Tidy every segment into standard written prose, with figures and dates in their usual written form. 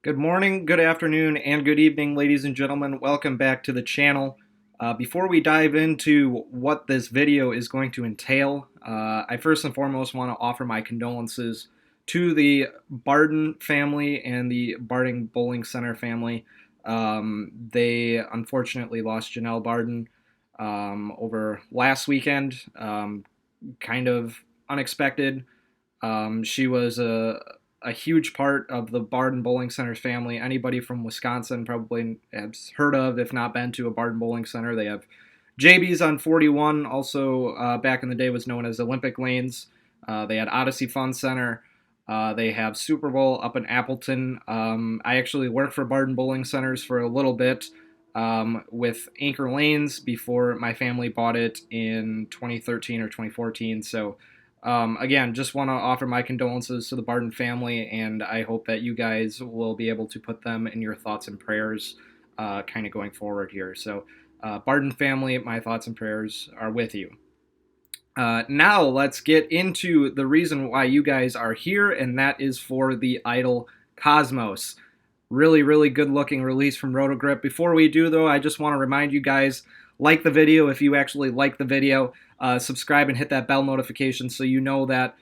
Good morning, good afternoon, and good evening, ladies and gentlemen. Welcome back to the channel. Before we dive into what this video is going to entail, I first and foremost want to offer my condolences to the Barden family and the Barden Bowling Center family. They unfortunately lost Janelle Barden over last weekend, kind of unexpected. She was a huge part of the Barden Bowling Center's family. Anybody from Wisconsin probably has heard of, if not been to a Barden Bowling Center. They have JB's on 41, also back in the day was known as Olympic Lanes. They had Odyssey Fun Center. They have Super Bowl up in Appleton. I actually worked for Barden Bowling Centers for a little bit with Anchor Lanes before my family bought it in 2013 or 2014. So again, just want to offer my condolences to the Barden family, and I hope that you guys will be able to put them in your thoughts and prayers kind of going forward here. So, Barden family, my thoughts and prayers are with you. Now, let's get into the reason why you guys are here, and that is for the Idol Cosmos. Really, really good looking release from Roto Grip. Before we do, though, I just want to remind you guys, like the video if you actually like the video. Subscribe and hit that bell notification so you know that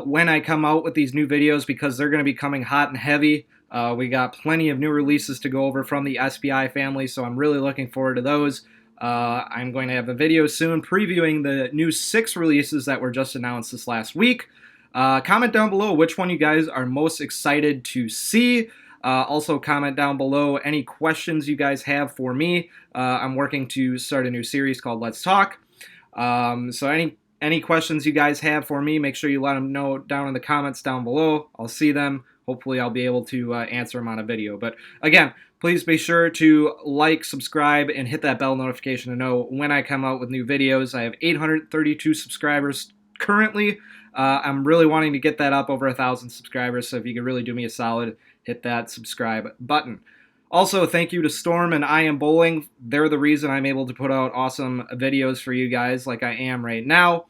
when I come out with these new videos, because they're going to be coming hot and heavy. We got plenty of new releases to go over from the SPI family, so I'm really looking forward to those. I'm going to have a video soon previewing the new 6 releases that were just announced this last week. Comment down below which one you guys are most excited to see. Also, comment down below any questions you guys have for me. I'm working to start a new series called Let's Talk. So any questions you guys have for me, make sure you let them know down in the comments down below. I'll see them. Hopefully, I'll be able to answer them on a video. But again, please be sure to like, subscribe, and hit that bell notification to know when I come out with new videos. I have 832 subscribers currently. I'm really wanting to get that up over 1,000 subscribers, so if you could really do me a solid, hit that subscribe button. Also, thank you to Storm and I Am Bowling. They're the reason I'm able to put out awesome videos for you guys like I am right now.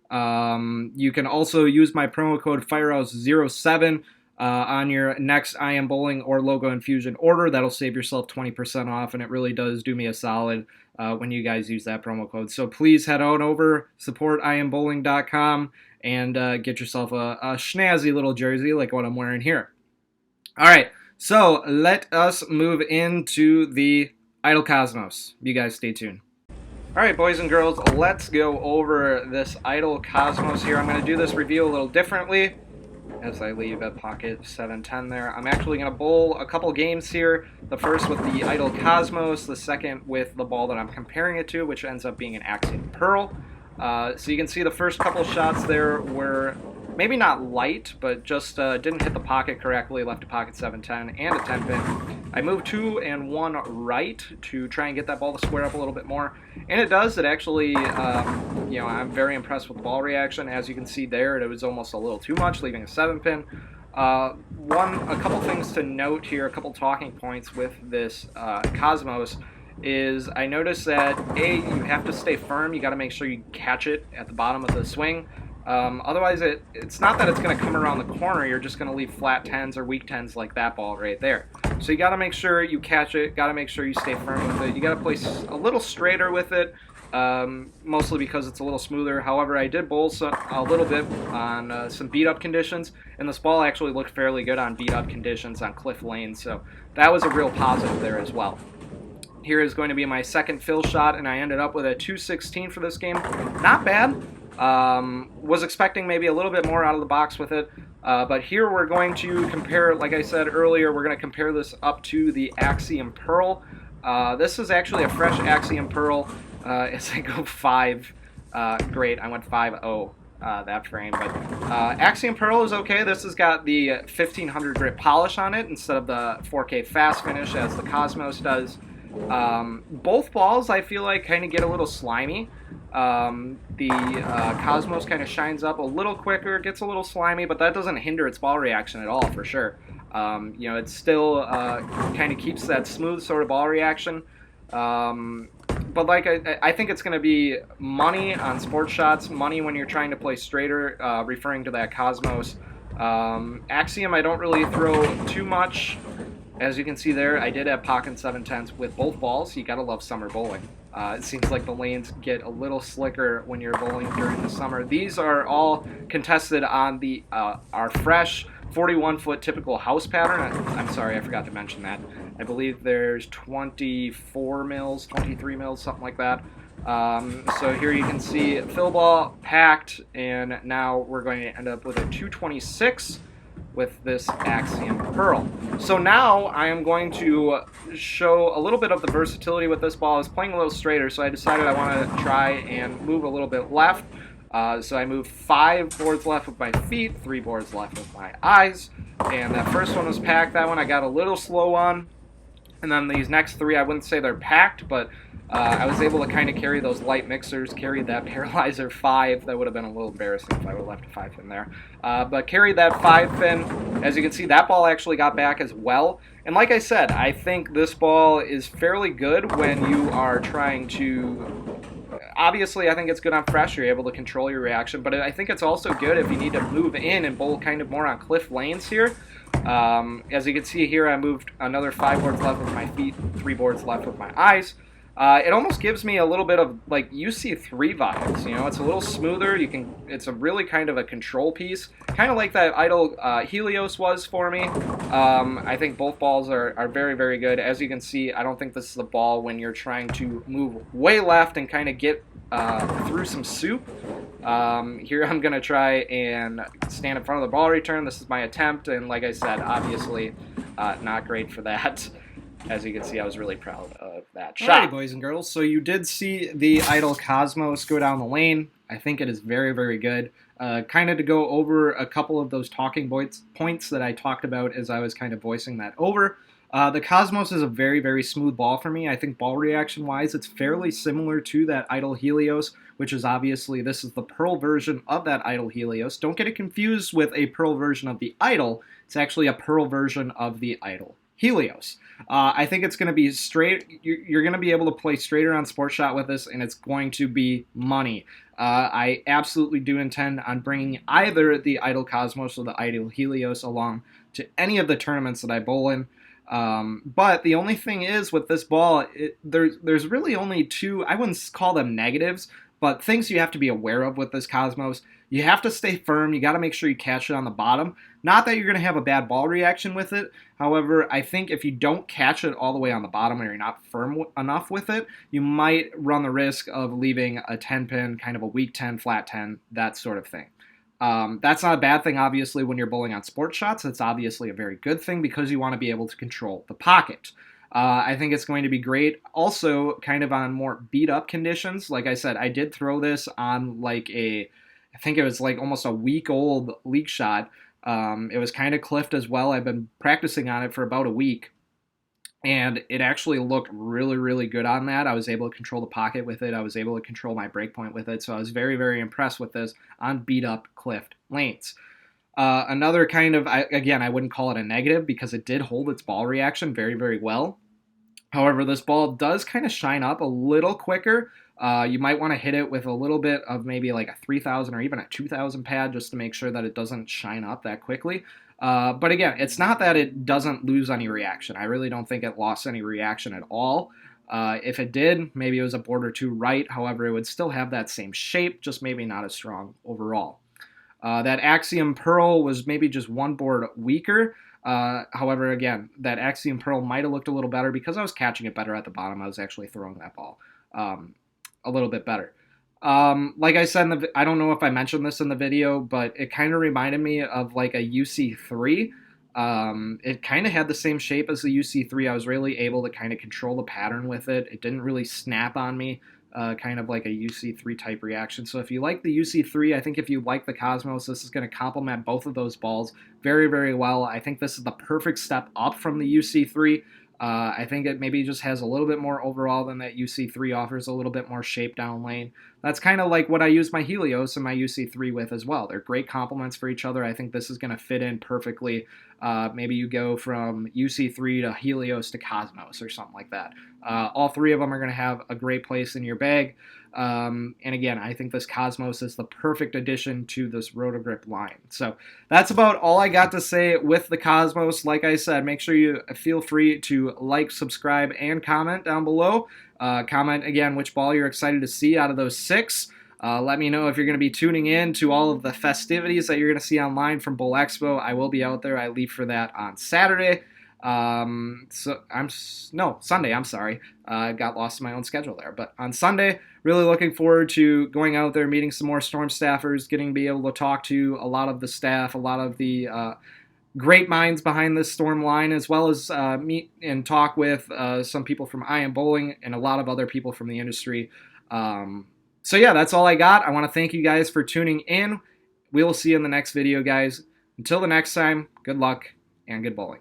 You can also use my promo code FIREHOUSE07 on your next I Am Bowling or Logo Infusion order. That'll save yourself 20% off, and it really does do me a solid when you guys use that promo code. So please head on over, support IamBowling.com, and get yourself a snazzy little jersey like what I'm wearing here. All right, so let us move into the Idol Cosmos. You guys stay tuned. All right, boys and girls, let's go over this Idol Cosmos here. I'm going to do this review a little differently as I leave at pocket 710 there. I'm actually going to bowl a couple games here. The first with the Idol Cosmos, the second with the ball that I'm comparing it to, which ends up being an Axiom Pearl. So you can see the first couple shots there were maybe not light, but just didn't hit the pocket correctly, left a pocket 710 and a 10 pin. I moved 2 and 1 right to try and get that ball to square up a little bit more, and it does. It actually, I'm very impressed with the ball reaction. As you can see there, it was almost a little too much, leaving a 7 pin. A couple things to note here, a couple talking points with this Cosmos is I noticed that you have to stay firm. You got to make sure you catch it at the bottom of the swing. Otherwise, it's not that it's going to come around the corner. You're just going to leave flat 10s or weak 10s like that ball right there. So you got to make sure you catch it. Got to make sure you stay firm with it. You got to place a little straighter with it, mostly because it's a little smoother. However, I did bowl a little bit on some beat-up conditions, and this ball actually looked fairly good on beat-up conditions on cliff lanes. So that was a real positive there as well. Here is going to be my second fill shot, and I ended up with a 216 for this game. Not bad. Was expecting maybe a little bit more out of the box with it, but here we're going to compare, like I said earlier, we're going to compare this up to the Axiom Pearl. This is actually a fresh Axiom Pearl. As I go 5, great, I went 5-0 that frame, but Axiom Pearl is okay. This has got the 1500 grit polish on it instead of the 4K fast finish as the Cosmos does. Both balls I feel like kind of get a little slimy. The Cosmos kind of shines up a little quicker, gets a little slimy, but that doesn't hinder its ball reaction at all, for sure. It still kind of keeps that smooth sort of ball reaction. But like I think it's going to be money on sports shots, money when you're trying to play straighter, referring to that Cosmos. Axiom I don't really throw too much As you can see there, I did have pocket 7/10 with both balls. You gotta love summer bowling. It seems like the lanes get a little slicker when you're bowling during the summer. These are all contested on the our fresh 41-foot typical house pattern. I'm sorry, I forgot to mention that. I believe there's 24 mils, 23 mils, something like that. So here you can see fill ball packed, and now we're going to end up with a 226 with this Axiom Pearl. So now I am going to show a little bit of the versatility with this ball. I was playing a little straighter, so I decided I want to try and move a little bit left. So I moved 5 boards left with my feet, 3 boards left with my eyes, and that first one was packed. That one I got a little slow on, and then these next 3, I wouldn't say they're packed, but I was able to kind of carry those light mixers, carried that Paralyzer 5. That would have been a little embarrassing if I would have left a 5 pin there. But carried that 5 pin. As you can see, that ball actually got back as well. And like I said, I think this ball is fairly good when you are trying to... Obviously, I think it's good on fresh. You're able to control your reaction. But I think it's also good if you need to move in and bowl kind of more on cliff lanes here. As you can see here, I moved another 5 boards left with my feet, 3 boards left with my eyes. It almost gives me a little bit of like UC3 vibes, you know. It's a little smoother. It's a really kind of a control piece, kind of like that Idol Helios was for me. I think both balls are very, very good. As you can see, I don't think this is the ball when you're trying to move way left and kind of get through some soup. Here I'm going to try and stand in front of the ball return. This is my attempt, and like I said, obviously not great for that. As you can see, I was really proud of that shot. Alrighty, boys and girls, so you did see the Idol Cosmos go down the lane. I think it is very, very good. Kind of to go over a couple of those talking points that I talked about as I was kind of voicing that over. The Cosmos is a very, very smooth ball for me. I think ball reaction-wise, it's fairly similar to that Idol Helios, which is obviously, this is the Pearl version of that Idol Helios. Don't get it confused with a Pearl version of the Idol. It's actually a Pearl version of the Idol Helios. I think it's going to be straight. You're going to be able to play straighter on Sport Shot with this, and it's going to be money. I absolutely do intend on bringing either the Idol Cosmos or the Idol Helios along to any of the tournaments that I bowl in. But the only thing is with this ball, there's really only 2, I wouldn't call them negatives, but things you have to be aware of with this Cosmos. You have to stay firm. You got to make sure you catch it on the bottom. Not that you're going to have a bad ball reaction with it. However, I think if you don't catch it all the way on the bottom or you're not firm enough with it, you might run the risk of leaving a 10 pin, kind of a weak 10, flat 10, that sort of thing. That's not a bad thing, obviously, when you're bowling on sport shots. It's obviously a very good thing because you want to be able to control the pocket. I think it's going to be great. Also, kind of on more beat-up conditions. Like I said, I did throw this on like I think it was like almost a week-old leak shot. It was kind of cliffed as well. I've been practicing on it for about a week, and it actually looked really, really good on that. I was able to control the pocket with it. I was able to control my break point with it, so I was very, very impressed with this on beat-up cliffed lanes. Another kind of, again, I wouldn't call it a negative because it did hold its ball reaction very, very well. However, this ball does kind of shine up a little quicker. You might want to hit it with a little bit of maybe like a 3,000 or even a 2,000 pad just to make sure that it doesn't shine up that quickly. But again, it's not that it doesn't lose any reaction. I really don't think it lost any reaction at all. If it did, maybe it was a board or 2 right. However, it would still have that same shape, just maybe not as strong overall. That Axiom Pearl was maybe just 1 board weaker. However, again, that Axiom Pearl might have looked a little better because I was catching it better at the bottom. I was actually throwing that ball a little bit better. Like I said, I don't know if I mentioned this in the video, but it kind of reminded me of like a UC3. It kind of had the same shape as the UC3. I was really able to kind of control the pattern with it. It didn't really snap on me, kind of like a UC3 type reaction. So if you like the UC3, I think if you like the Cosmos, this is going to complement both of those balls very, very well. I think this is the perfect step up from the UC3. I think it maybe just has a little bit more overall than that UC3 offers, a little bit more shape down lane. That's kind of like what I use my Helios and my UC3 with as well. They're great complements for each other. I think this is going to fit in perfectly. Maybe you go from UC3 to Helios to Cosmos or something like that. All three of them are going to have a great place in your bag. And again, I think this Cosmos is the perfect addition to this Roto Grip line. So that's about all I got to say with the Cosmos. Like I said, make sure you feel free to like, subscribe, and comment down below. Comment again which ball you're excited to see out of those 6. Let me know if you're going to be tuning in to all of the festivities that you're going to see online from Bull Expo. I will be out there. I leave for that on Saturday. Sunday. I'm sorry. I got lost in my own schedule there. But on Sunday, really looking forward to going out there, meeting some more Storm staffers, getting to be able to talk to a lot of the staff, a lot of the great minds behind this Storm line, as well as meet and talk with some people from I Am Bowling and a lot of other people from the industry. So yeah, that's all I got. I want to thank you guys for tuning in. We will see you in the next video, guys. Until the next time, good luck and good bowling.